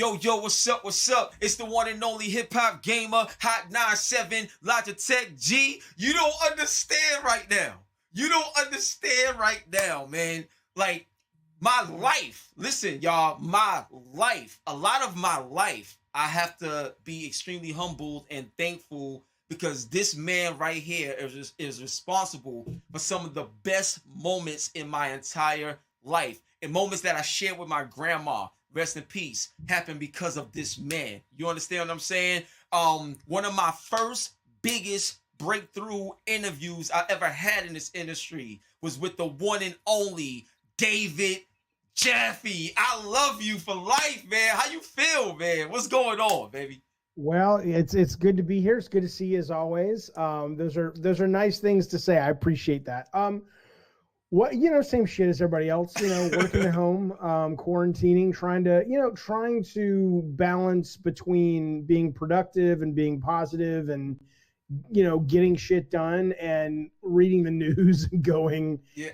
Yo, what's up? What's up? It's the one and only hip hop gamer, Hot 97, Logitech G. You don't understand right now. You don't understand right now, man. Like, my life, listen, y'all, my life, a lot of my life, I have to be extremely humbled and thankful because this man right here is responsible for some of the best moments in my entire life and moments that I shared with my grandma. Rest in peace, happened because of this man. You understand what I'm saying? One of my first biggest breakthrough interviews I ever had in this industry was with the one and only David Jaffe. I love you for life, man. How you feel, man? What's going on, baby? Well, it's good to be here. It's good to see you as always. Those are nice things to say. I appreciate that. What same shit as everybody else. Working at home, quarantining, trying to balance between being productive and being positive, and getting shit done and reading the news and going. Yeah.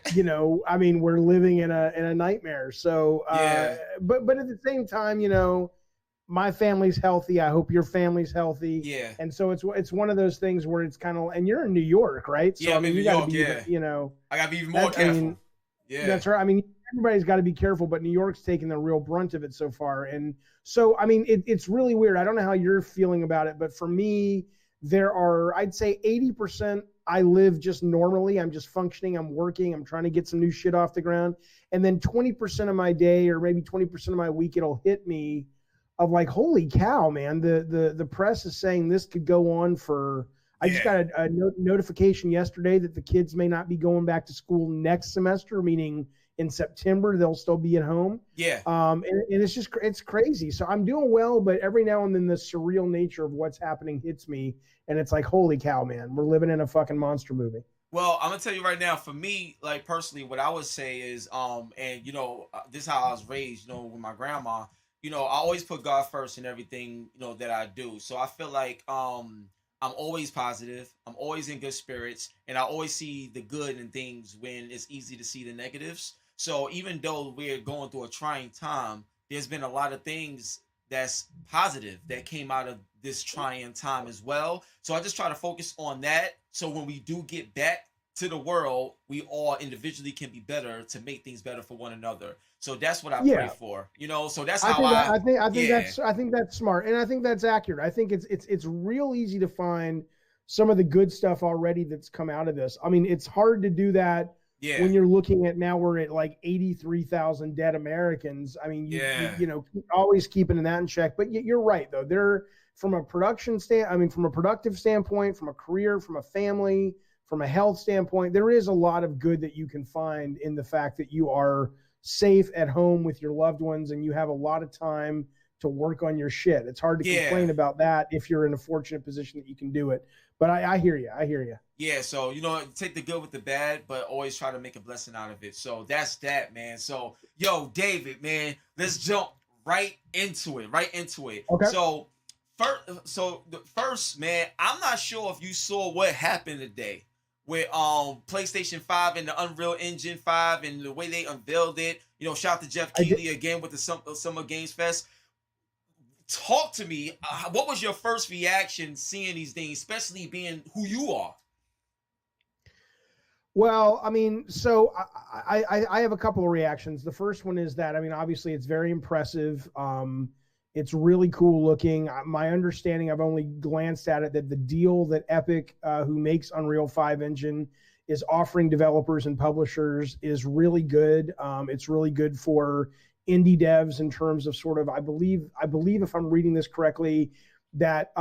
I mean, we're living in a nightmare. So, Yeah. but at the same time, my family's healthy. I hope your family's healthy. Yeah. And so it's one of those things where it's kind of, and you're in New York, right? So Yeah, I mean, New you got York, to be, yeah. I gotta be even more careful. Yeah. That's right. I mean, everybody's got to be careful, but New York's taking the real brunt of it so far. And so, I mean, it's really weird. I don't know how you're feeling about it, but for me, I'd say 80% I live just normally. I'm just functioning. I'm working. I'm trying to get some new shit off the ground. And then 20% of my day or maybe 20% of my week, it'll hit me of like, holy cow, man, the press is saying this could go on for, I just got a notification yesterday that the kids may not be going back to school next semester, meaning in September, they'll still be at home. Yeah. And it's crazy. So I'm doing well, but every now and then the surreal nature of what's happening hits me. And it's like, holy cow, man, we're living in a fucking monster movie. Well, I'm gonna tell you right now, for me, like personally, what I would say is, and this is how I was raised, with my grandma. I always put God first in everything, that I do. So I feel like I'm always positive, I'm always in good spirits, and I always see the good in things when it's easy to see the negatives. So even though we're going through a trying time, there's been a lot of things that's positive that came out of this trying time as well. So I just try to focus on that. So when we do get back to the world, we all individually can be better to make things better for one another. So that's what I pray for. So that's how I think that's smart, and I think that's accurate. I think it's real easy to find some of the good stuff already that's come out of this. I mean, it's hard to do that when you're looking at now we're at like 83,000 dead Americans. I mean, you always keeping that in check. But you're right though. They're from a productive standpoint, from a career, from a family, from a health standpoint, there is a lot of good that you can find in the fact that you are safe at home with your loved ones and you have a lot of time to work on your shit. It's hard to complain about that if you're in a fortunate position that you can do it. But I hear you. Yeah, so take the good with the bad, but always try to make a blessing out of it. So that's that, man. So David, man, let's jump right into it. Okay. So first, man, I'm not sure if you saw what happened today with PlayStation 5 and the Unreal Engine 5 and the way they unveiled it. Shout out to Jeff Keighley again with the Summer Games Fest. Talk to me. What was your first reaction seeing these things, especially being who you are? Well, I mean, so I have a couple of reactions. The first one is that, I mean, obviously it's very impressive. It's really cool looking. My understanding, I've only glanced at it, that the deal that Epic, who makes Unreal 5 engine, is offering developers and publishers is really good. It's really good for indie devs in terms of sort of, I believe if I'm reading this correctly, that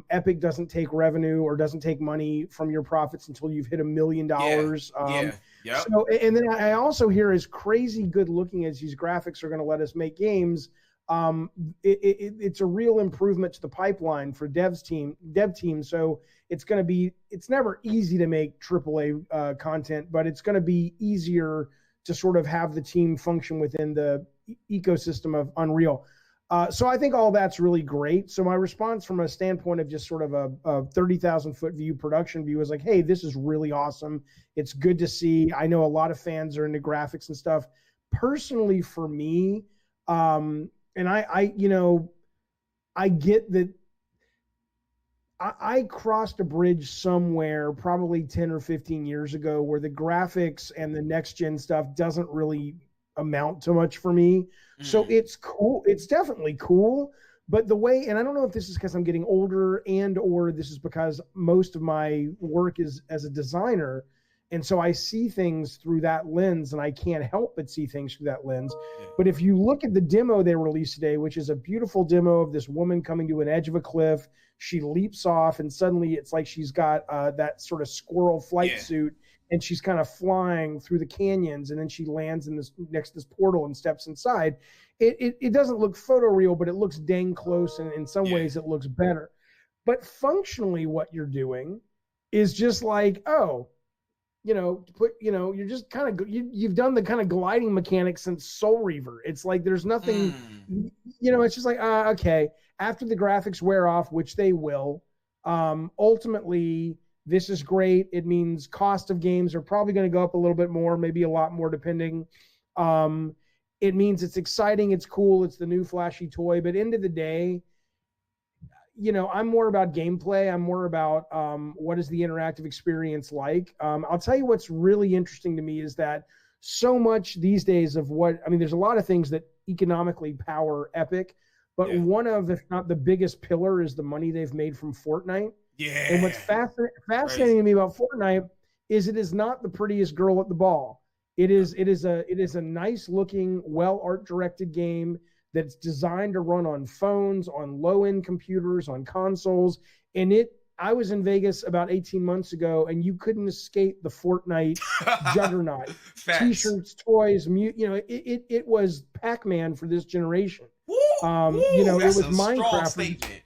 Epic doesn't take revenue or doesn't take money from your profits until you've hit $1 million. So, and then I also hear, as crazy good looking as these graphics are going to let us make games, it's a real improvement to the pipeline for dev team. So it's never easy to make AAA content, but it's going to be easier to sort of have the team function within the ecosystem of Unreal. So I think all that's really great. So my response from a standpoint of just sort of a 30,000 foot view, production view, is like, hey, this is really awesome. It's good to see. I know a lot of fans are into graphics and stuff. Personally, for me, and I I get that I crossed a bridge somewhere probably 10 or 15 years ago where the graphics and the next gen stuff doesn't really amount to much for me. So Mm, it's cool. It's definitely cool. But the way, and I don't know if this is because I'm getting older and or this is because most of my work is as a designer. And so I see things through that lens and I can't help but see things through that lens. yeah, But if you look at the demo they released today, which is a beautiful demo of this woman coming to an edge of a cliff, she leaps off and suddenly it's like she's got that sort of squirrel flight yeah, suit and she's kind of flying through the canyons and then she lands in this next to this portal and steps inside. It doesn't look photoreal, but it looks dang close, and in some yeah, ways it looks better. But functionally what you're doing is just like, oh, you're just kind of you've done the kind of gliding mechanic since Soul Reaver. It's like there's nothing, mm, it's just like okay. After the graphics wear off, which they will, ultimately this is great. It means cost of games are probably going to go up a little bit more, maybe a lot more depending. Um, it means it's exciting, it's cool, it's the new flashy toy. But end of the day, I'm more about gameplay. I'm more about what is the interactive experience like. I'll tell you what's really interesting to me is that so much these days of there's a lot of things that economically power Epic, but yeah, one of, if not the biggest pillar, is the money they've made from Fortnite. And what's yeah. fascinating Crazy. to me about Fortnite is it is not the prettiest girl at the ball. It is a nice looking, well art directed game that's designed to run on phones, on low end computers, on consoles. And I was in Vegas about 18 months ago, and you couldn't escape the Fortnite juggernaut. Facts. T-shirts, toys, it was Pac-Man for this generation. Woo, woo. It That's was a strong Minecraft for statement.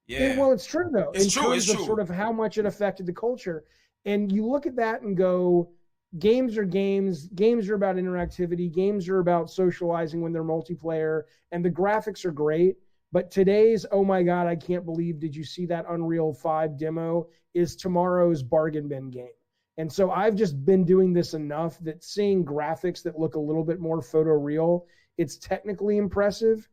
Yeah, well, it's true though, it's in true. It's terms of sort true. of how much it affected the culture. And you look at that and go, games are games. Games are about interactivity. Games are about socializing when they're multiplayer, and the graphics are great. But today's, oh my God, I can't believe, did you see that Unreal 5 demo? Is tomorrow's bargain bin game. And so I've just been doing this enough that seeing graphics that look a little bit more photoreal, it's technically impressive.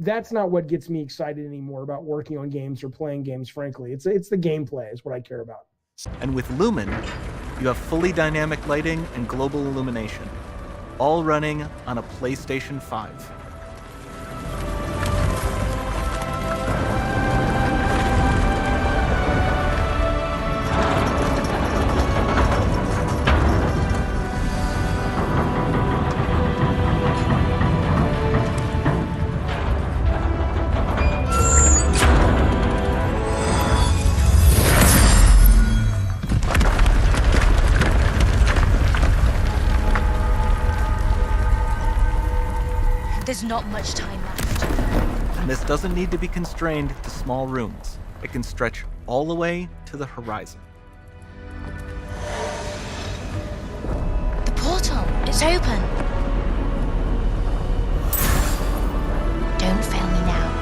That's not what gets me excited anymore about working on games or playing games, frankly. It's the gameplay is what I care about. And with Lumen, you have fully dynamic lighting and global illumination, all running on a PlayStation 5. There's not much time left. And this doesn't need to be constrained to small rooms. It can stretch all the way to the horizon. The portal, it's open. Don't fail me now.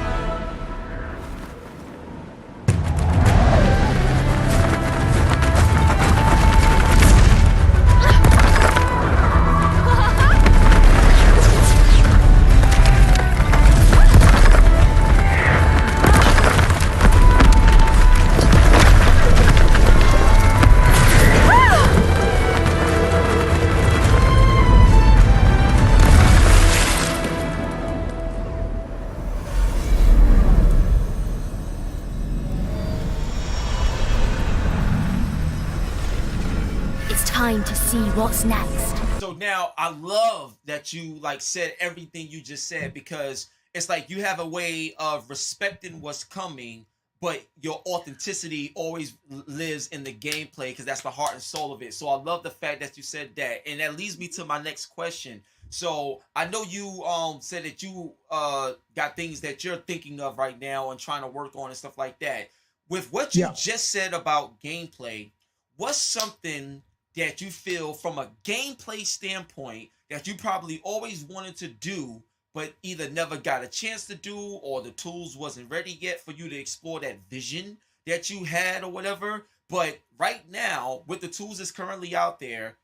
Time to see what's next. So now I love that you like said everything you just said, because it's like you have a way of respecting what's coming, but your authenticity always lives in the gameplay because that's the heart and soul of it. So I love the fact that you said that, and that leads me to my next question. So I know you said that you got things that you're thinking of right now and trying to work on and stuff like that. With what you Yeah. just said about gameplay, what's something that you feel from a gameplay standpoint that you probably always wanted to do but either never got a chance to do or the tools wasn't ready yet for you to explore that vision that you had or whatever, but right now with the tools that's currently out there,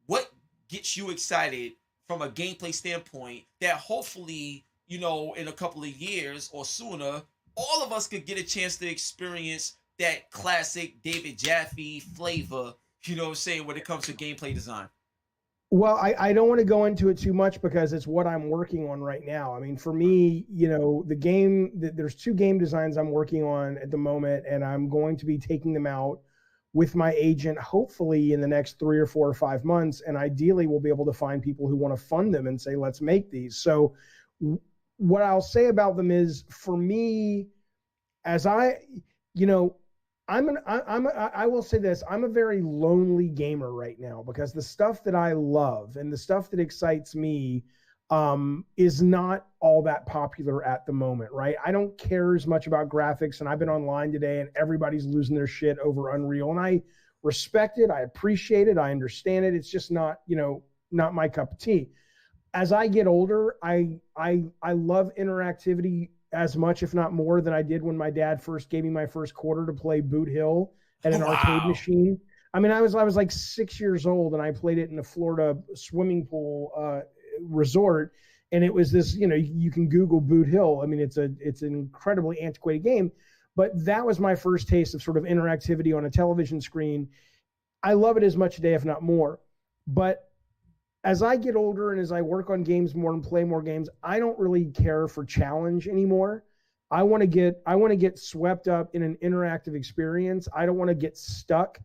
what gets you excited from a gameplay standpoint that hopefully in a couple of years or sooner all of us could get a chance to experience that classic David Jaffe flavor, you know what I'm saying, when it comes to gameplay design? Well, I don't want to go into it too much because it's what I'm working on right now. I mean, for me, there's 2 game designs I'm working on at the moment, and I'm going to be taking them out with my agent, hopefully in the next 3 or 4 or 5 months. And ideally we'll be able to find people who want to fund them and say, let's make these. So what I'll say about them is, for me, as I will say this, I'm a very lonely gamer right now, because the stuff that I love and the stuff that excites me is not all that popular at the moment, right? I don't care as much about graphics, and I've been online today and everybody's losing their shit over Unreal, and I respect it, I appreciate it, I understand it. It's just not my cup of tea. As I get older, I love interactivity as much, if not more, than I did when my dad first gave me my first quarter to play Boot Hill at an arcade machine. I mean, I was like 6 years old, and I played it in a Florida swimming pool resort, and it was this, you can Google Boot Hill. I mean, it's an incredibly antiquated game, but that was my first taste of sort of interactivity on a television screen. I love it as much today, if not more. But as I get older and as I work on games more and play more games, I don't really care for challenge anymore. I want to get swept up in an interactive experience. I don't want to get stuck.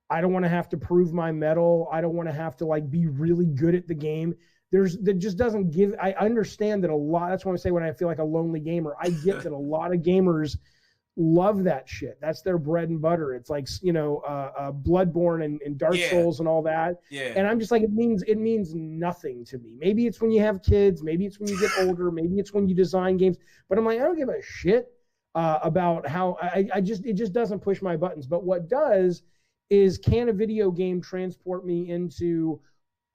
I don't want to have to prove my mettle. I don't want to have to be really good at the game. That just doesn't give. I understand that a lot. That's why I say, when I feel like a lonely gamer, I get that a lot of gamers love that shit. That's their bread and butter. It's like, Bloodborne and Dark Souls and all that. Yeah. And I'm just like, it means nothing to me. Maybe it's when you have kids. Maybe it's when you get older. Maybe it's when you design games. But I'm like, I don't give a shit about how it just doesn't push my buttons. But what does is, can a video game transport me into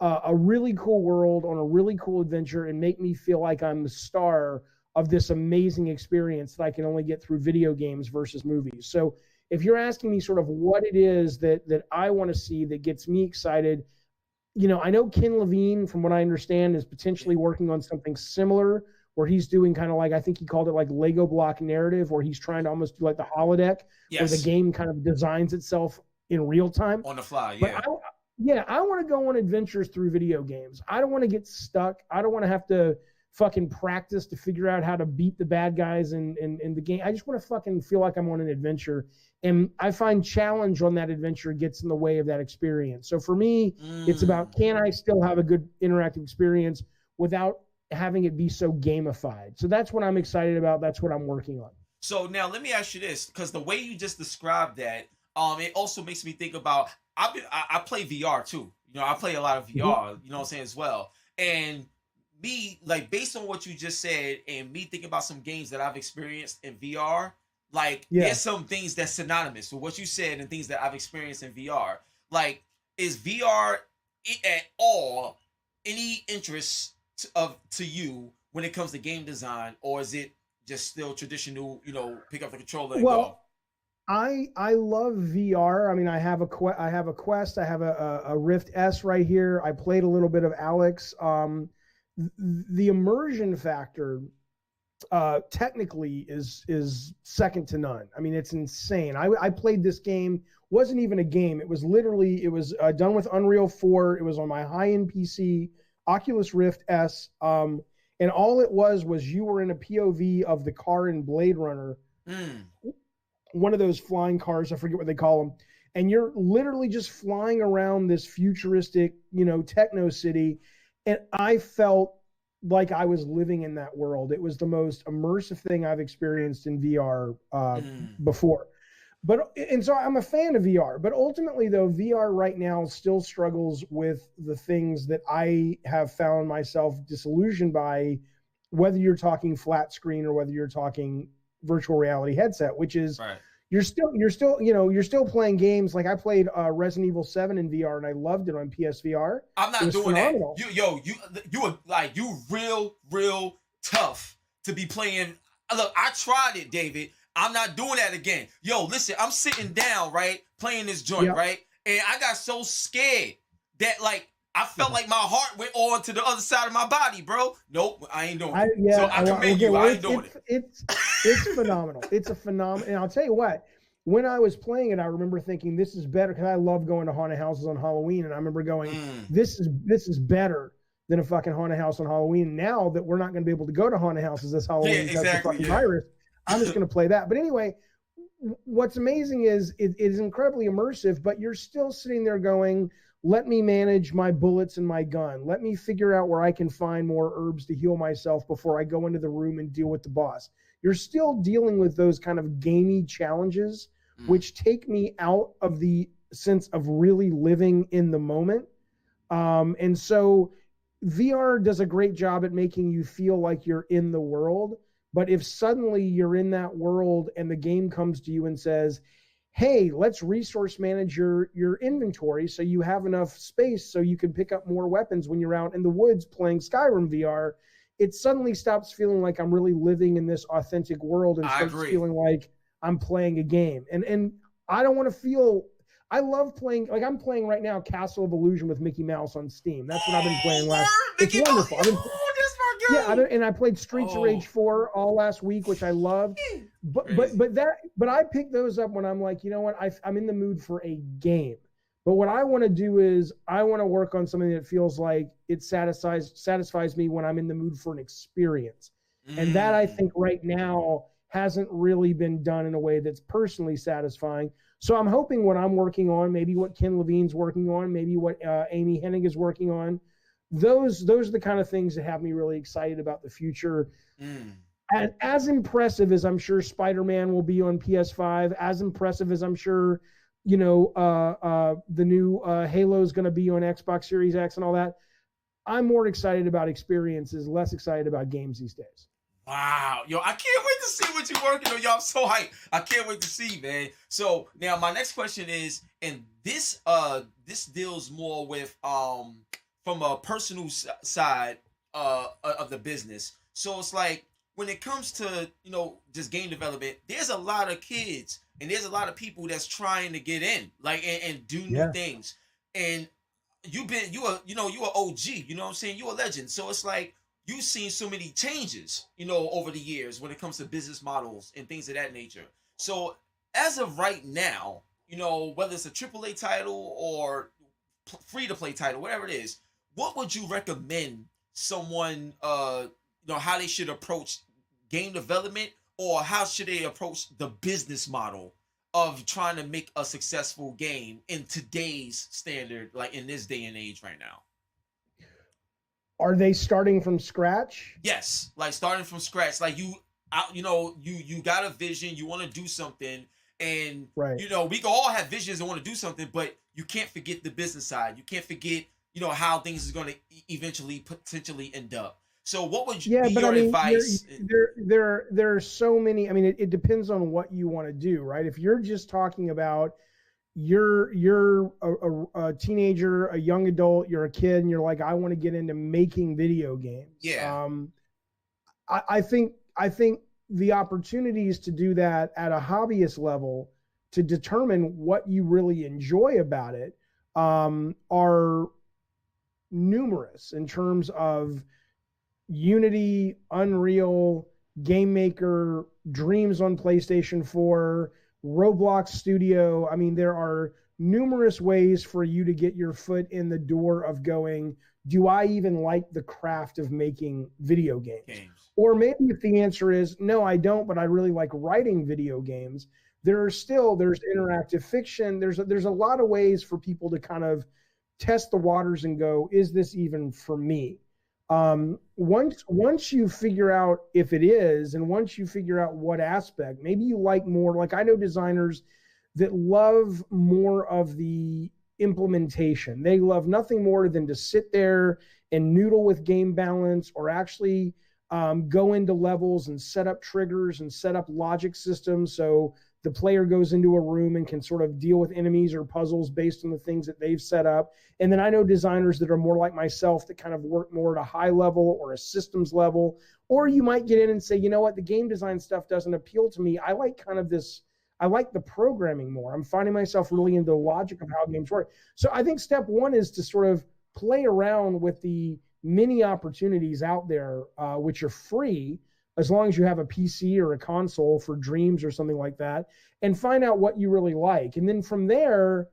a really cool world on a really cool adventure and make me feel like I'm the star of this amazing experience that I can only get through video games versus movies. So if you're asking me sort of what it is that I want to see that gets me excited, I know Ken Levine, from what I understand, is potentially working on something similar, where he's doing kind of like, I think he called it like Lego block narrative, where he's trying to almost do like the holodeck, where the game kind of designs itself in real time. On the fly, yeah. But I want to go on adventures through video games. I don't want to get stuck. I don't want to have to fucking practice to figure out how to beat the bad guys in the game. I just want to fucking feel like I'm on an adventure. And I find challenge on that adventure gets in the way of that experience. So for me, it's about, can I still have a good interactive experience without having it be so gamified? So that's what I'm excited about. That's what I'm working on. So now let me ask you this, because the way you just described that, it also makes me think about, I play VR too. I play a lot of VR, you know what I'm saying, as well. And me, based on what you just said, and me thinking about some games that I've experienced in VR, there's some things that's synonymous with what you said and things that I've experienced in VR. Is VR at all any interest to you when it comes to game design, or is it just still traditional, pick up the controller and go? I love VR. I mean, I have a Quest. I have a Rift S right here. I played a little bit of Alex. The immersion factor technically is second to none. I mean, it's insane. I played this game. Wasn't even a game. It was done with Unreal 4. It was on my high-end PC, Oculus Rift S. And all it was you were in a POV of the car in Blade Runner. One of those flying cars, I forget what they call them, and you're literally just flying around this futuristic, techno city, and I felt like I was living in that world. It was the most immersive thing I've experienced in VR before. So I'm a fan of VR, but ultimately though, VR right now still struggles with the things that I have found myself disillusioned by, whether you're talking flat screen or whether you're talking virtual reality headset, which is you're still playing games. Like I played Resident Evil 7 in VR and I loved it on PSVR. I'm not doing phenomenal. That. You real tough to be playing. Look, I tried it, David. I'm not doing that again. Listen, I'm sitting down, right, playing this joint, right, and I got so scared that I felt like my heart went on to the other side of my body, bro. Nope, I ain't doing it. So I commend you. I ain't doing it. It's phenomenal. It's a phenomenal. And I'll tell you what, when I was playing it, I remember thinking this is better because I love going to haunted houses on Halloween. And I remember going, this is better than a fucking haunted house on Halloween. Now that we're not going to be able to go to haunted houses this Halloween because of the fucking virus, I'm just going to play that. But anyway, what's amazing is it is incredibly immersive, but you're still sitting there going, let me manage my bullets and my gun. Let me figure out where I can find more herbs to heal myself before I go into the room and deal with the boss. You're still dealing with those kind of gamey challenges, which take me out of the sense of really living in the moment. And so VR does a great job at making you feel like you're in the world. But if suddenly you're in that world and the game comes to you and says, hey, let's resource manage your inventory so you have enough space so you can pick up more weapons when you're out in the woods playing Skyrim VR, it suddenly stops feeling like I'm really living in this authentic world and starts feeling like I'm playing a game. And I don't want to feel, I love playing, like I'm playing right now Castle of Illusion with Mickey Mouse on Steam. That's what I've been playing last. It's wonderful. And I played Streets of Rage 4 all last week, which I loved. But I pick those up when I'm like, you know what, I'm in the mood for a game. But what I want to do is I want to work on something that feels like it satisfies me when I'm in the mood for an experience. And that I think right now hasn't really been done in a way that's personally satisfying. So I'm hoping what I'm working on, maybe what Ken Levine's working on, maybe what Amy Hennig is working on, those are the kind of things that have me really excited about the future. And as impressive as I'm sure Spider-Man will be on PS5, as impressive as I'm sure, the new Halo is going to be on Xbox Series X and all that, I'm more excited about experiences, less excited about games these days. Wow. Yo, I can't wait to see what you're working on. Yo, I'm so hyped. I can't wait to see, man. So now my next question is, and this deals more with from a personal side of the business. So it's like when it comes to, just game development, there's a lot of kids and there's a lot of people that's trying to get in, like, and do new things. And you're an OG, you know what I'm saying? You're a legend. So it's like you've seen so many changes, over the years when it comes to business models and things of that nature. So as of right now, whether it's a AAA title or free to play title, whatever it is, what would you recommend someone, how they should approach game development, or how should they approach the business model of trying to make a successful game in today's standard, like in this day and age right now? Are they starting from scratch? Yes, like starting from scratch. Like you got a vision, you want to do something, and we can all have visions and want to do something, but you can't forget the business side. You can't forget, how things is going to eventually potentially end up. So what would be your advice? There are so many. I mean, it depends on what you want to do, right? If you're just talking about you're a teenager, a young adult, you're a kid, and you're like, I want to get into making video games. Yeah. I think the opportunities to do that at a hobbyist level to determine what you really enjoy about it are numerous in terms of Unity, Unreal, Game Maker, Dreams on PlayStation 4, Roblox Studio. I mean, there are numerous ways for you to get your foot in the door of going, do I even like the craft of making video games? Or maybe if the answer is, no, I don't, but I really like writing video games, there's interactive fiction. There's a lot of ways for people to kind of test the waters and go, is this even for me? Once you figure out if it is, and once you figure out what aspect, maybe you like more, like I know designers that love more of the implementation. They love nothing more than to sit there and noodle with game balance, or actually go into levels and set up triggers and set up logic systems so the player goes into a room and can sort of deal with enemies or puzzles based on the things that they've set up. And then I know designers that are more like myself that kind of work more at a high level or a systems level. Or you might get in and say, you know what, the game design stuff doesn't appeal to me. I like the programming more. I'm finding myself really into the logic of how games work. So I think step one is to sort of play around with the many opportunities out there, which are free, as long as you have a PC or a console for Dreams or something like that, and find out what you really like. And then from there,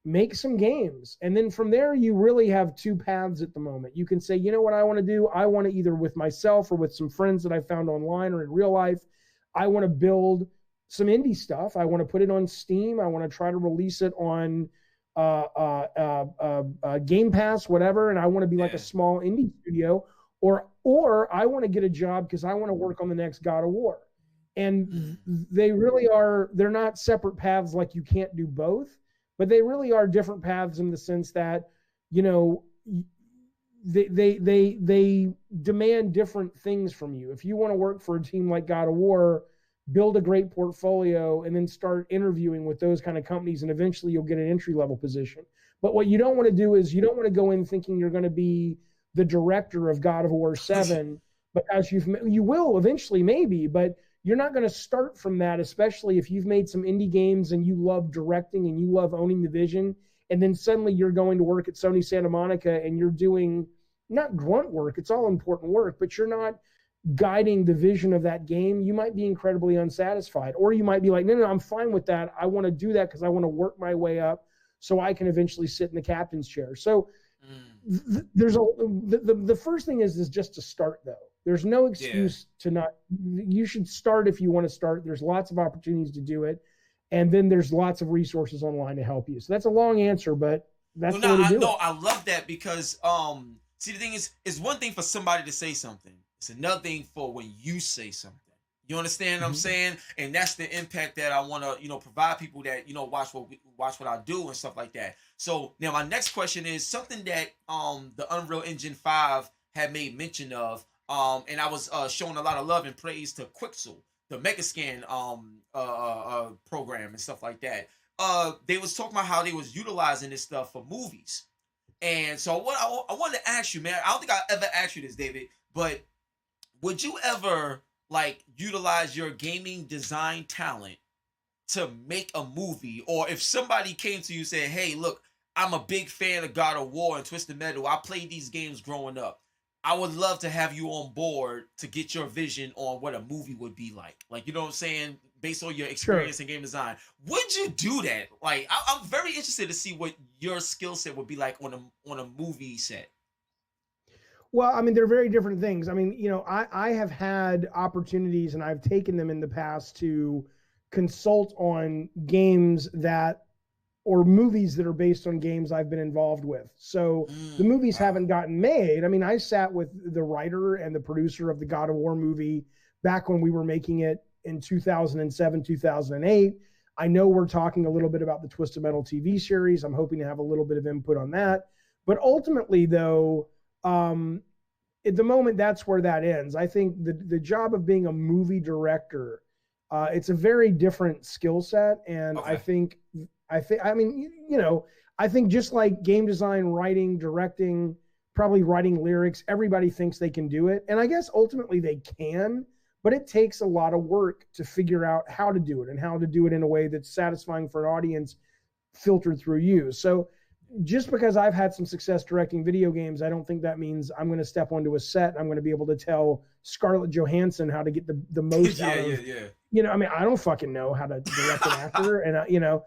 make some games. And then from there, you really have two paths at the moment. You can say, you know what I want to do? I want to either with myself or with some friends that I found online or in real life, I want to build some indie stuff. I want to put it on Steam. I want to try to release it on Game Pass, whatever. And I want to be like a small indie studio, or I want to get a job because I want to work on the next God of War. And they really are, they're not separate paths, like you can't do both, but they really are different paths in the sense that, you know, they demand different things from you. If you want to work for a team like God of War, build a great portfolio and then start interviewing with those kind of companies, and eventually you'll get an entry-level position. But what you don't want to do is you don't want to go in thinking you're going to be the director of God of War 7, because you will eventually maybe, but you're not going to start from that, especially if you've made some indie games and you love directing and you love owning the vision, and then suddenly you're going to work at Sony Santa Monica and you're doing not grunt work, it's all important work, but you're not guiding the vision of that game. You might be incredibly unsatisfied, or you might be like, no, I'm fine with that. I want to do that because I want to work my way up so I can eventually sit in the captain's chair. So the first thing is just to start, though. There's no excuse to not. You should start if you want to start. There's lots of opportunities to do it, and then there's lots of resources online to help you. So that's a long answer, but that's the way to do it. I love that because see, the thing is, it's one thing for somebody to say something. It's another thing for when you say something. You understand what I'm saying? And that's the impact that I want to, provide people that, watch what I do and stuff like that. So now my next question is something that the Unreal Engine 5 had made mention of. And I was showing a lot of love and praise to Quixel, the Megascan program and stuff like that. They was talking about how they was utilizing this stuff for movies. And so what I wanted to ask you, man, I don't think I ever asked you this, David, but would you ever utilize your gaming design talent to make a movie? Or if somebody came to you and said, hey, look, I'm a big fan of God of War and Twisted Metal. I played these games growing up. I would love to have you on board to get your vision on what a movie would be like. Like, you know what I'm saying? Based on your experience in game design. Would you do that? Like, I'm very interested to see what your skill set would be like on a movie set. Well, I mean, they're very different things. I mean, I have had opportunities and I've taken them in the past to consult on games or movies that are based on games I've been involved with. So the movies haven't gotten made. I mean, I sat with the writer and the producer of the God of War movie back when we were making it in 2007, 2008. I know we're talking a little bit about the Twisted Metal TV series. I'm hoping to have a little bit of input on that. But ultimately, though, at the moment, that's where that ends. I think the job of being a movie director, it's a very different skill set. And I think just like game design, writing, directing, probably writing lyrics, everybody thinks they can do it. And I guess ultimately they can, but it takes a lot of work to figure out how to do it and how to do it in a way that's satisfying for an audience filtered through you. So just because I've had some success directing video games, I don't think that means I'm going to step onto a set and I'm going to be able to tell Scarlett Johansson how to get the most out of, I mean, I don't fucking know how to direct an actor and,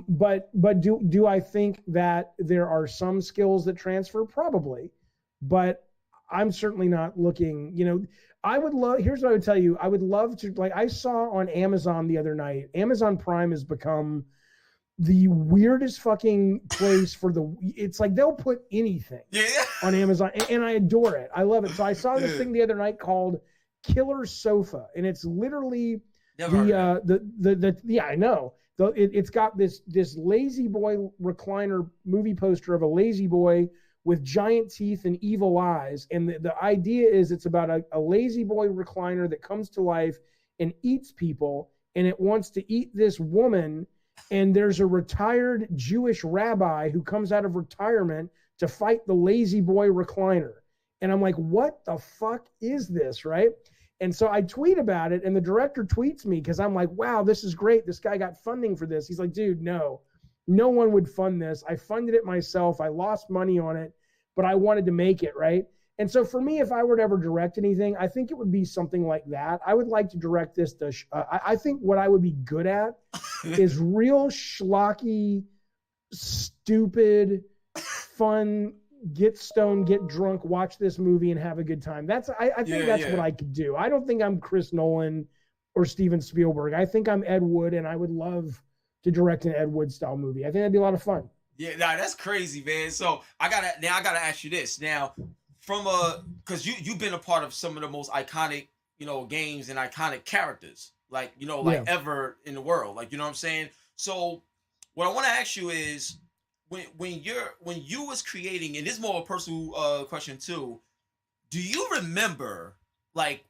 but do I think that there are some skills that transfer? Probably, but I'm certainly not looking, here's what I would tell you. I would love to, I saw on Amazon the other night, Amazon Prime has become the weirdest fucking place it's like they'll put anything on Amazon, and I adore it. I love it. So I saw this thing the other night called Killer Sofa, and it's literally I know. It's got this lazy boy recliner movie poster of a lazy boy with giant teeth and evil eyes. And the idea is it's about a lazy boy recliner that comes to life and eats people, and it wants to eat this woman. And there's a retired Jewish rabbi who comes out of retirement to fight the lazy boy recliner. And I'm like, what the fuck is this, right? And so I tweet about it, and the director tweets me because I'm like, wow, this is great. This guy got funding for this. He's like, dude, no one would fund this. I funded it myself. I lost money on it, but I wanted to make it, right? And so for me, if I were to ever direct anything, I think it would be something like that. I would like to direct this to, I think what I would be good at is real schlocky, stupid, fun, get stoned, get drunk, watch this movie and have a good time. I think that's what I could do. I don't think I'm Chris Nolan or Steven Spielberg. I think I'm Ed Wood, and I would love to direct an Ed Wood style movie. I think that'd be a lot of fun. Yeah, nah, that's crazy, man. So I gotta ask you this now, because you've been a part of some of the most iconic, games and iconic characters, like ever in the world, like, you know what I'm saying. So what I want to ask you is, when you was creating, and this is more a personal question too, do you remember like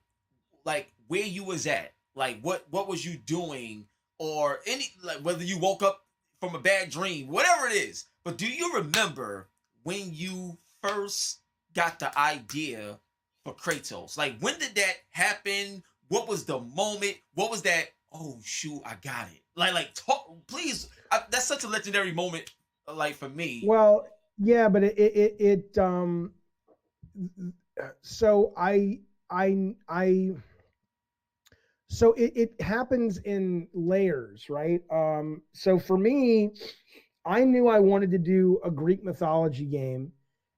where you was at, like what was you doing, or any, like, whether you woke up from a bad dream, whatever it is, but do you remember when you first got the idea for Kratos? Like, when did that happen? What was the moment? What was that? Oh shoot, I got it. Like talk, please. That's such a legendary moment, like, for me. Well, yeah, but so it happens in layers, right? So for me, I knew I wanted to do a Greek mythology game,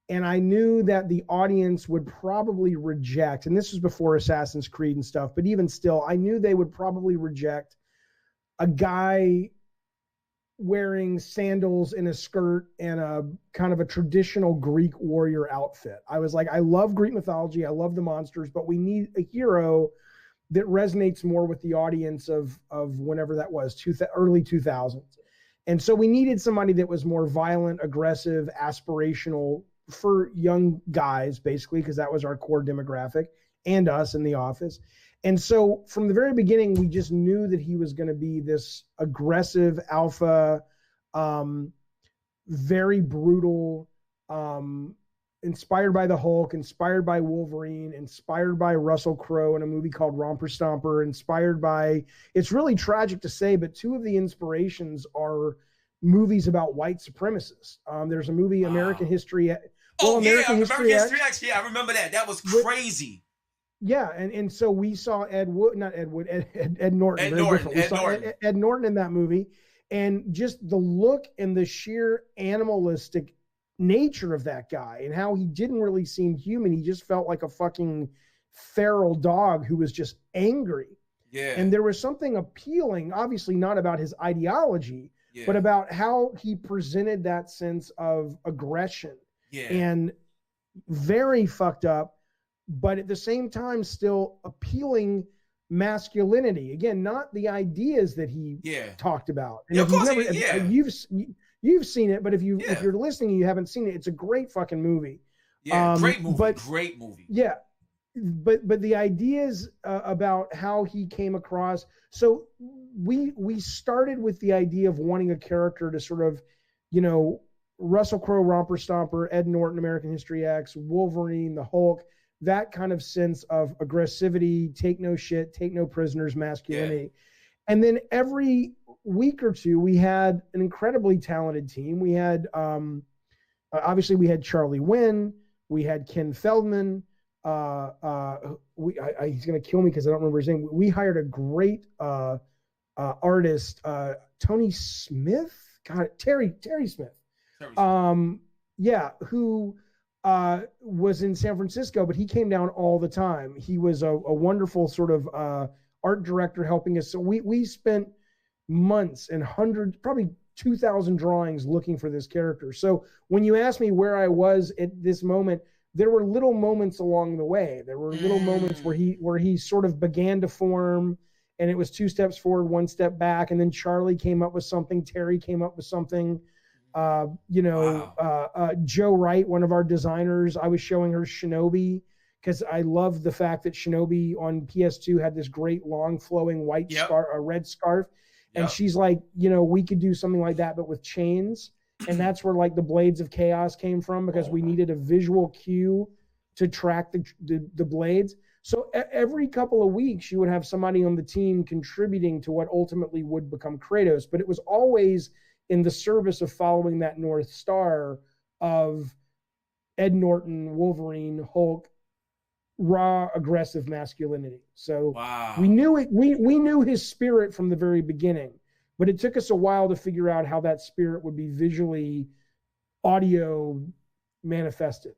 and I knew that the audience would probably reject, and this was before Assassin's Creed and stuff, but even still, I knew they would probably reject a guy wearing sandals and a skirt and a kind of a traditional Greek warrior outfit. I was like, I love Greek mythology, I love the monsters, but we need a hero that resonates more with the audience of whenever that was, early 2000s. And so we needed somebody that was more violent, aggressive, aspirational for young guys, basically, because that was our core demographic, and us in the office. And so from the very beginning, we just knew that he was going to be this aggressive alpha, very brutal, inspired by the Hulk, inspired by Wolverine, inspired by Russell Crowe in a movie called Romper Stomper, inspired by, it's really tragic to say, but two of the inspirations are movies about white supremacists. There's a movie, American History. American History X. Yeah, I remember that. That was crazy. Yeah, and so we saw Ed Norton. Ed Norton. Ed Norton in that movie, and just the look and the sheer animalistic nature of that guy, and how he didn't really seem human. He just felt like a fucking feral dog who was just angry. Yeah. And there was something appealing, obviously not about his ideology, but about how he presented that sense of aggression. Yeah. And very fucked up, but at the same time still appealing masculinity. Again, not the ideas that he talked about. And of course, you've seen it, but if you're listening and you haven't seen it, it's a great fucking movie. Yeah, great movie. Yeah, but the ideas about how he came across. So we started with the idea of wanting a character to sort of, Russell Crowe, Romper Stomper, Ed Norton, American History X, Wolverine, the Hulk, that kind of sense of aggressivity, take no shit, take no prisoners, masculinity. Yeah. And then every week or two, we had an incredibly talented team. We had, obviously we had Charlie Wynn, we had Ken Feldman. He's going to kill me because I don't remember his name. We hired a great artist, Tony Smith, Terry Smith. Who was in San Francisco, but he came down all the time. He was a wonderful sort of art director helping us. So we spent months and hundreds, probably 2,000 drawings looking for this character. So when you ask me where I was at this moment, there were little moments along the way. There were little moments where he sort of began to form, and it was 2 steps forward, 1 step back. And then Charlie came up with something. Terry came up with something. Joe Wright, one of our designers, I was showing her Shinobi because I love the fact that Shinobi on PS2 had this great long flowing white red scarf. And she's like, we could do something like that, but with chains. And that's where like the Blades of Chaos came from, because we needed a visual cue to track the blades. So every couple of weeks you would have somebody on the team contributing to what ultimately would become Kratos, but it was always in the service of following that North Star of Ed Norton, Wolverine, Hulk, raw, aggressive masculinity. So Wow. we knew it. We knew his spirit from the very beginning, but it took us a while to figure out how that spirit would be visually, audio manifested.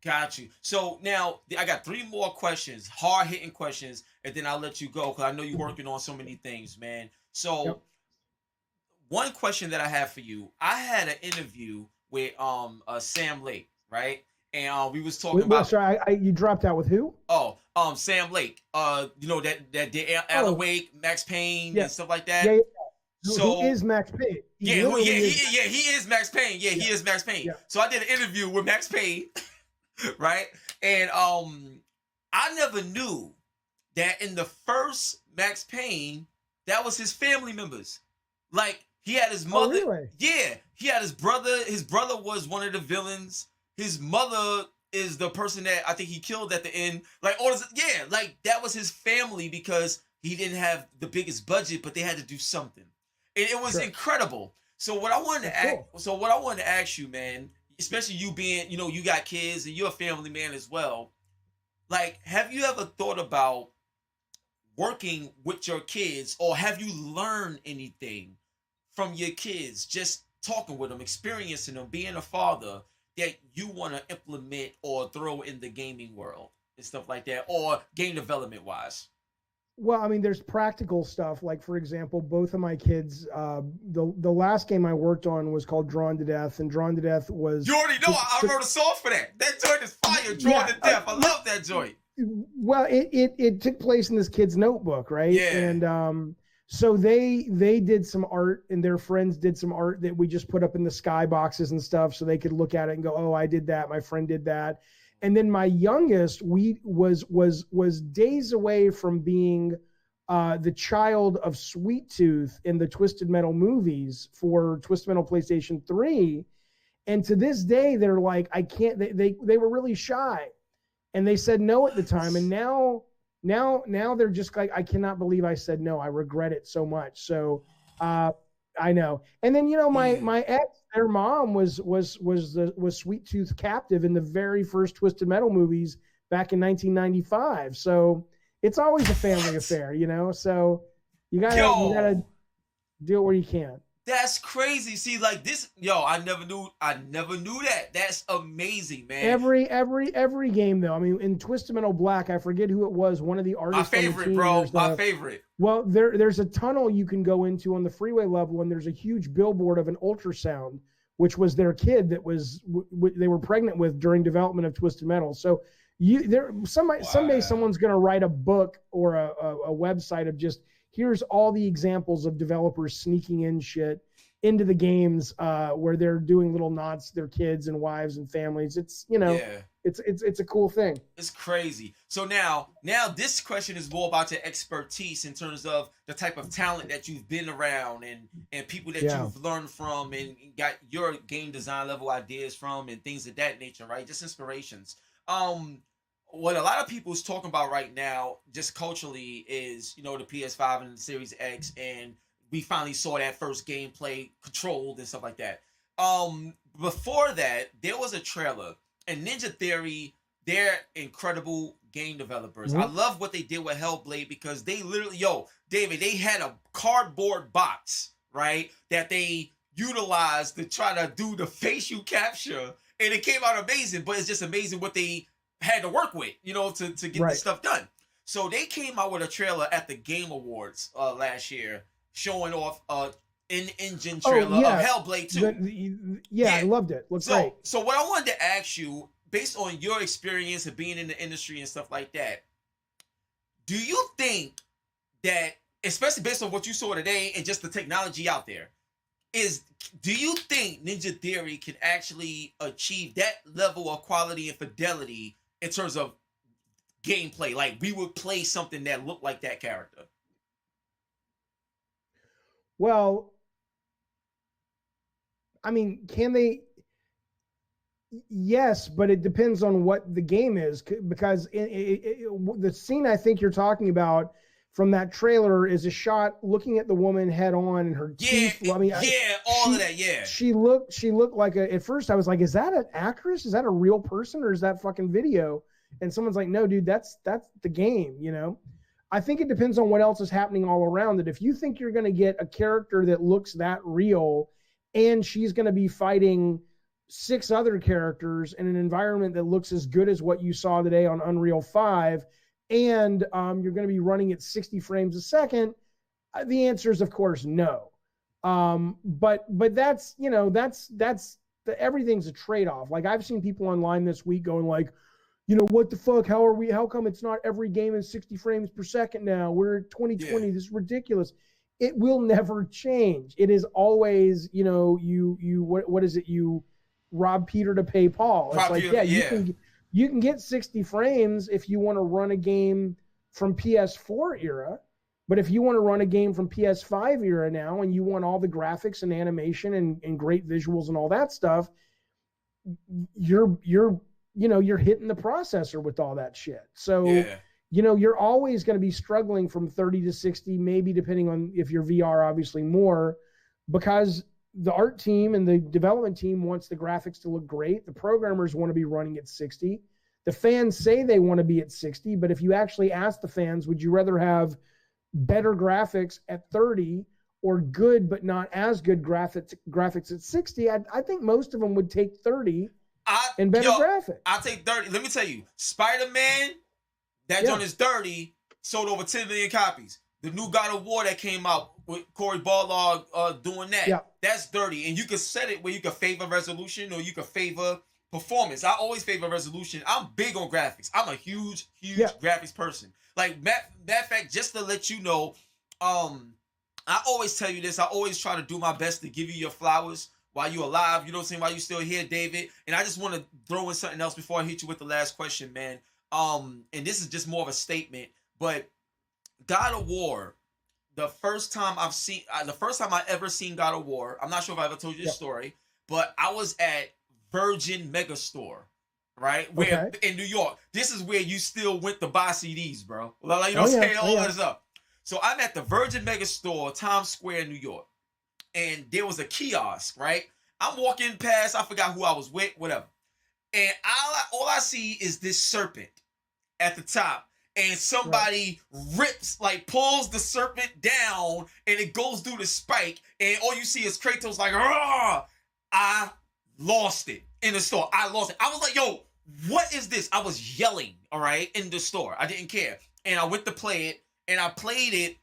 Got you. So now I got 3 more questions, hard hitting questions, and then I'll let you go because I know you're working on so many things, man. So Yep. one question that I have for you, I had an interview with Sam Lake, right? And we was talking about Sorry, you dropped out with who? Sam Lake. You know that did Alan Wake, Max Payne, and stuff like that. Yeah. So who is Max Payne? He is Max Payne. Yeah, he is Max Payne. Yeah. So I did an interview with Max Payne, right? And I never knew that in the first Max Payne, that was his family members. Like he had his mother. Oh, really? Yeah, he had his brother. His brother was one of the villains. His mother is the person that I think he killed at the end. Like all this, yeah, like that was his family because he didn't have the biggest budget, but they had to do something. And it was incredible. So what I wanted to ask you, man, especially you being, you know, you got kids and you're a family man as well. Like, have you ever thought about working with your kids, or have you learned anything from your kids, just talking with them, experiencing them, being a father, that you want to implement or throw in the gaming world and stuff like that, or game development wise? Well, I mean, there's practical stuff. Like, for example, both of my kids, the last game I worked on was called Drawn to Death, and Drawn to Death was... You already know, I wrote a song for that. That joint is fire, Drawn to Death. I love that joint. Well, it took place in this kid's notebook, right? Yeah. And so they did some art, and their friends did some art that we just put up in the sky boxes and stuff, so they could look at it and go, "Oh, I did that. My friend did that." And then my youngest, was days away from being the child of Sweet Tooth in the Twisted Metal movies for Twisted Metal PlayStation 3. And to this day, they're like, I can't. They were really shy, and they said no at the time. And now they're just like, I cannot believe I said no. I regret it so much. So I know. And then, you know, my ex, their mom was Sweet Tooth captive in the very first Twisted Metal movies back in 1995. So it's always a family affair, you know. So you gotta do it where you can. That's crazy. See, like this, I never knew that. That's amazing, man. Every game though. I mean, in Twisted Metal Black, I forget who it was. One of the artists. My favorite, bro. My favorite. Well, there's a tunnel you can go into on the freeway level, and there's a huge billboard of an ultrasound, which was their kid that was they were pregnant with during development of Twisted Metal. So someday someone's going to write a book or a website of just, here's all the examples of developers sneaking in shit into the games where they're doing little nods to their kids and wives and families. It's, you know, it's a cool thing. It's crazy. So now this question is more about your expertise in terms of the type of talent that you've been around and people that you've learned from and got your game design level ideas from and things of that nature, right? Just inspirations. What a lot of people is talking about right now, just culturally, is, you know, the PS5 and the Series X, and we finally saw that first gameplay controlled and stuff like that. Before that, there was a trailer, and Ninja Theory, they're incredible game developers. I love what they did with Hellblade because they literally, David, they had a cardboard box, right, that they utilized to try to do the facial capture, and it came out amazing. But it's just amazing what they had to work with, you know, to get this stuff done. So they came out with a trailer at the Game Awards last year, showing off an engine trailer of Hellblade 2. I loved it. Looked great. So what I wanted to ask you, based on your experience of being in the industry and stuff like that, do you think that, especially based on what you saw today and just the technology out there, do you think Ninja Theory can actually achieve that level of quality and fidelity in terms of gameplay? Like, we would play something that looked like that character. Well, I mean, can they? Yes, but it depends on what the game is, because the scene I think you're talking about from that trailer is a shot looking at the woman head on and her teeth. Of that. Yeah. She looked like at first I was like, is that an actress? Is that a real person or is that fucking video? And someone's like, no, dude, that's the game, you know? I think it depends on what else is happening all around it. If you think you're going to get a character that looks that real and she's going to be fighting 6 other characters in an environment that looks as good as what you saw today on Unreal 5, and you're going to be running at 60 frames a second, the answer is, of course, no. But that's, you know, everything's a trade-off. Like, I've seen people online this week going like, you know, what the fuck? How come it's not every game in 60 frames per second now? We're at 2020. This is ridiculous. It will never change. It is always, you know, what is it? You rob Peter to pay Paul. It's like, you can get 60 frames if you want to run a game from PS4 era, but if you want to run a game from PS5 era now and you want all the graphics and animation and great visuals and all that stuff, you're hitting the processor with all that shit. So, you know, you're always going to be struggling from 30 to 60, maybe depending on if you're VR, obviously more, because the art team and the development team wants the graphics to look great. The programmers want to be running at 60. The fans say they want to be at 60, but if you actually ask the fans, would you rather have better graphics at 30 or good but not as good graphics at 60? I think most of them would take 30 and better graphics. I'll take 30. Let me tell you, Spider-Man, that joint is 30, sold over 10 million copies. The new God of War that came out with Cory Barlog doing that, that's 30. And you can set it where you can favor resolution or you can favor performance. I always favor resolution. I'm big on graphics. I'm a huge graphics person. Like, matter of fact, just to let you know, I always tell you this. I always try to do my best to give you your flowers while you're alive. You know what I'm saying? While you're still here, David. And I just want to throw in something else before I hit you with the last question, man. And this is just more of a statement, but God of War, the first time I ever seen God of War, I'm not sure if I ever told you this story, but I was at Virgin Megastore, right? Where in New York. This is where you still went to buy CDs, bro. Like, you know what I'm saying? All that stuff. So I'm at the Virgin Megastore, Times Square, New York. And there was a kiosk, right? I'm walking past, I forgot who I was with, whatever. And all I see is this serpent at the top. And somebody pulls the serpent down and it goes through the spike. And all you see is Kratos like, "Rah!" I lost it in the store. I lost it. I was like, yo, what is this? I was yelling, all right, in the store. I didn't care. And I went to play it and I played it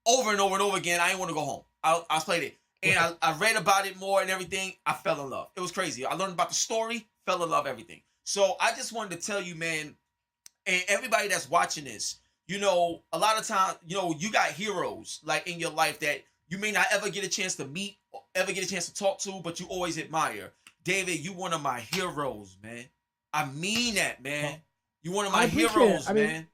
over and over and over again. I didn't want to go home. I played it. And I read about it more and everything. I fell in love. It was crazy. I learned about the story, fell in love, everything. So I just wanted to tell you, man, and everybody that's watching this, you know, a lot of times, you know, you got heroes like in your life that you may not ever get a chance to meet, or ever get a chance to talk to, but you always admire. David, you one of my heroes, man. I mean that, man. You one of my heroes, man.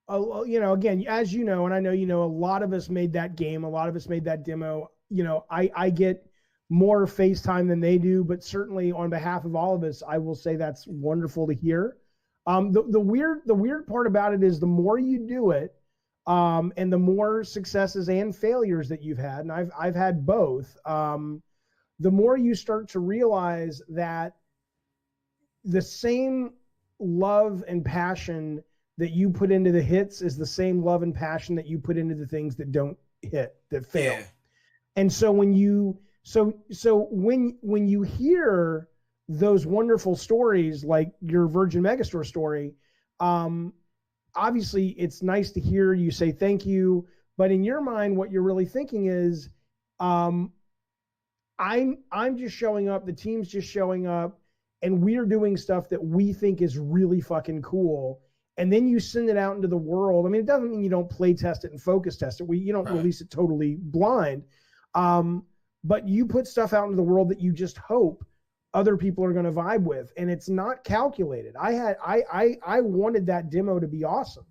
You know, again, as you know, and I know you know, a lot of us made that game. A lot of us made that demo. You know, I get more FaceTime than they do, but certainly on behalf of all of us, I will say that's wonderful to hear. The weird part about it is the more you do it, and the more successes and failures that you've had, and I've had both, the more you start to realize that the same love and passion that you put into the hits is the same love and passion that you put into the things that don't hit, that fail. Yeah. And so when you when you hear those wonderful stories like your Virgin Megastore story, obviously it's nice to hear you say thank you, but in your mind, what you're really thinking is, I'm just showing up, the team's just showing up, and we're doing stuff that we think is really fucking cool. And then you send it out into the world. I mean, it doesn't mean you don't play test it and focus test it. You don't release it totally blind. But you put stuff out into the world that you just hope other people are going to vibe with, and it's not calculated. I wanted that demo to be awesome,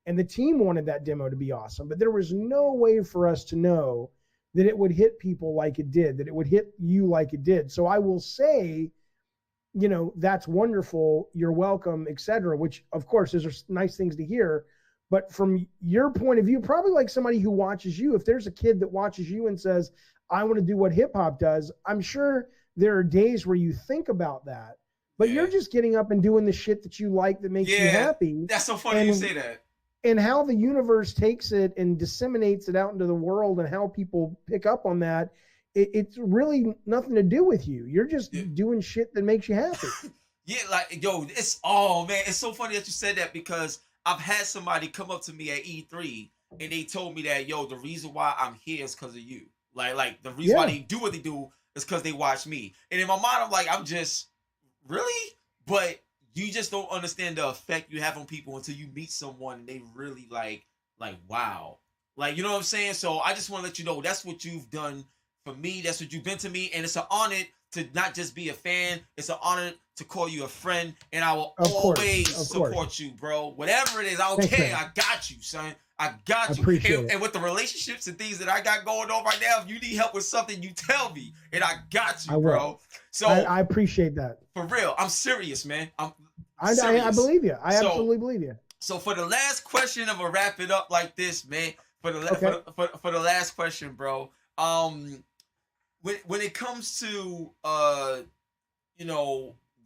and the team wanted that demo to be awesome, but there was no way for us to know that it would hit people like it did, that it would hit you like it did. So I will say, you know, that's wonderful, you're welcome, etc., which of course is nice things to hear, But from your point of view, probably like somebody who watches you, if there's a kid that watches you and says, I want to do what hip hop does, I'm sure there are days where you think about that, but you're just getting up and doing the shit that you like, that makes you happy. That's so funny you say that. And how the universe takes it and disseminates it out into the world and how people pick up on that, it's really nothing to do with you. You're just doing shit that makes you happy. It's so funny that you said that, because I've had somebody come up to me at E3 and they told me that, the reason why I'm here is because of you. Like the reason why they do what they do is because they watch me. And in my mind, I'm like, I'm just really, but you just don't understand the effect you have on people until you meet someone and they really like wow. Like, you know what I'm saying? So I just want to let you know that's what you've done for me. That's what you've been to me. And it's an honor to not just be a fan. It's an honor to call you a friend. And I will always support you, bro. Whatever it is, I don't care. Man. I got you, son. I got you. And with the relationships and things that I got going on right now, if you need help with something, you tell me. And I got you, bro. So I appreciate that. For real. I'm serious, man. I believe you. I absolutely believe you. So for the last question, I'm gonna wrap it up like this, man. For the last question, bro. When it comes to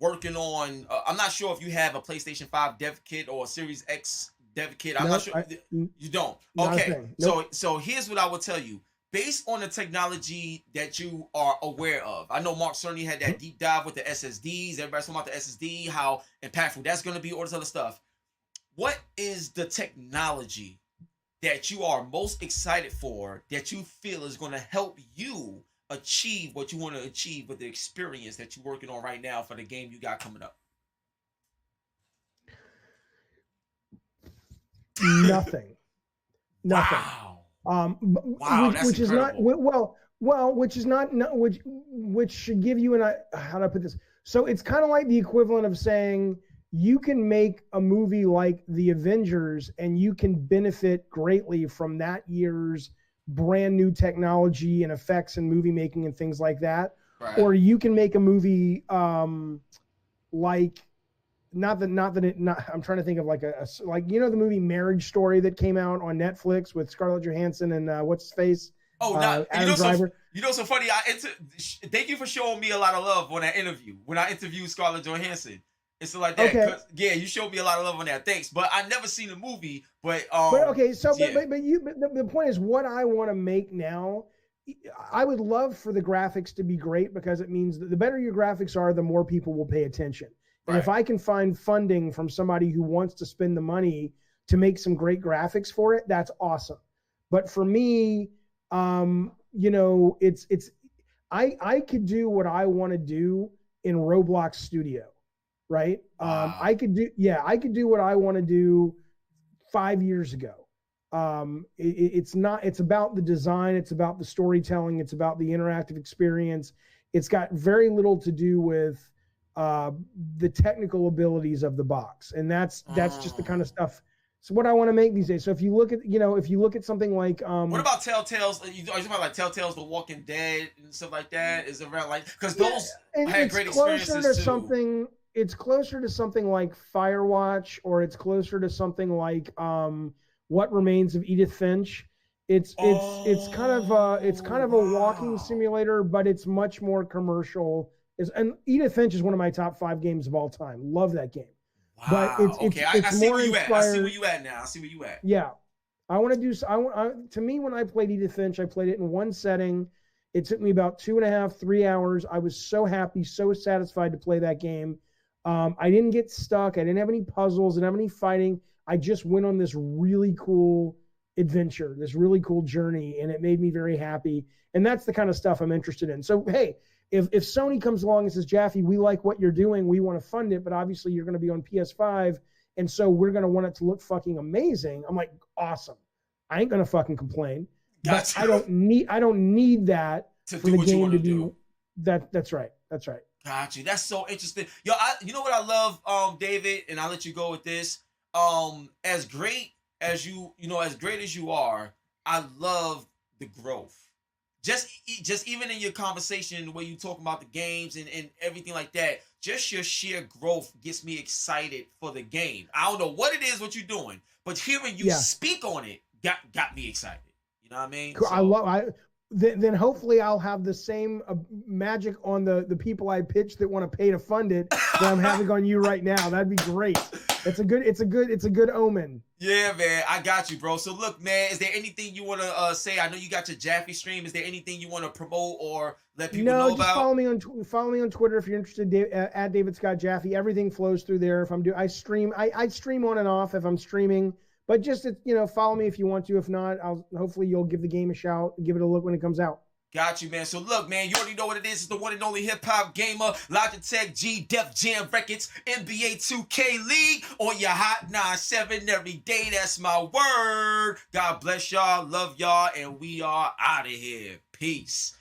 working on, I'm not sure if you have a PlayStation 5 dev kit or a Series X dev kit. I'm not sure. You don't. Okay. Nope. So here's what I will tell you. Based on the technology that you are aware of, I know Mark certainly had that deep dive with the SSDs. Everybody's talking about the SSD, how impactful that's going to be, all this other stuff. What is the technology that you are most excited for, that you feel is going to help you achieve what you want to achieve with the experience that you're working on right now for the game you got coming up? Nothing. Wow. Which is incredible. which should give you how do I put this? So it's kind of like the equivalent of saying you can make a movie like The Avengers and you can benefit greatly from that year's brand new technology and effects and movie making and things like that. Right. Or you can make a movie like I'm trying to think of like the movie Marriage Story that came out on Netflix with Scarlett Johansson and what's his face? Adam Driver. So funny. Thank you for showing me a lot of love when I interviewed Scarlett Johansson. It's like that. Okay. You showed me a lot of love on that. Thanks. But I never seen the movie. But the point is, what I want to make now, I would love for the graphics to be great, because it means that the better your graphics are, the more people will pay attention. And if I can find funding from somebody who wants to spend the money to make some great graphics for it, that's awesome. But for me, I could do what I want to do in Roblox Studio, right? I could do what I want to do 5 years ago. It's about the design, it's about the storytelling, it's about the interactive experience. It's got very little to do with the technical abilities of the box, and that's just the kind of stuff. So what I want to make these days. So if you look at something like what about Telltale's? Are you talking about like Telltale's The Walking Dead and stuff like that? Is around like, because those had great experiences too. It's closer to something like Firewatch, or it's closer to something like What Remains of Edith Finch. It's kind of a walking simulator, but it's much more commercial. And Edith Finch is one of my top 5 games of all time. Love that game. Wow. But I see where you at. I see where you at now. Yeah. To me, when I played Edith Finch, I played it in one setting. It took me about 2.5, 3 hours. I was so happy, so satisfied to play that game. I didn't get stuck. I didn't have any puzzles. I didn't have any fighting. I just went on this really cool adventure, this really cool journey, and it made me very happy. And that's the kind of stuff I'm interested in. So, hey, if Sony comes along and says, Jaffe, we like what you're doing, we want to fund it, but obviously you're going to be on PS5, and so we're going to want it to look fucking amazing. I'm like, awesome. I ain't going to fucking complain. But I don't need that to for the game to do. That's right. Got you. That's so interesting. Yo, you know what I love, David, and I'll let you go with this. As great as you are, I love the growth. just even in your conversation where you talk about the games and everything like that, just your sheer growth gets me excited for the game. I don't know what it is, what you're doing, but hearing you speak on it got me excited. You know what I mean? Cool. So, Then hopefully I'll have the same magic on the people I pitch that want to pay to fund it that I'm having on you right now. That'd be great. It's a good omen. yeah, man, I got you, bro. So look, man, is there anything you want to say? I know you got your Jaffe stream. Is there anything you want to promote or let people know just about? follow me on Twitter if you're interested. At David Scott Jaffe. Everything flows through there. If I stream on and off if I'm streaming. But just, follow me if you want to. If not, hopefully you'll give the game a shout, give it a look when it comes out. Got you, man. So look, man, you already know what it is. It's the one and only hip-hop gamer, Logitech G, Def Jam Records, NBA 2K League on your Hot 97 every day. That's my word. God bless y'all, love y'all, and we are out of here. Peace.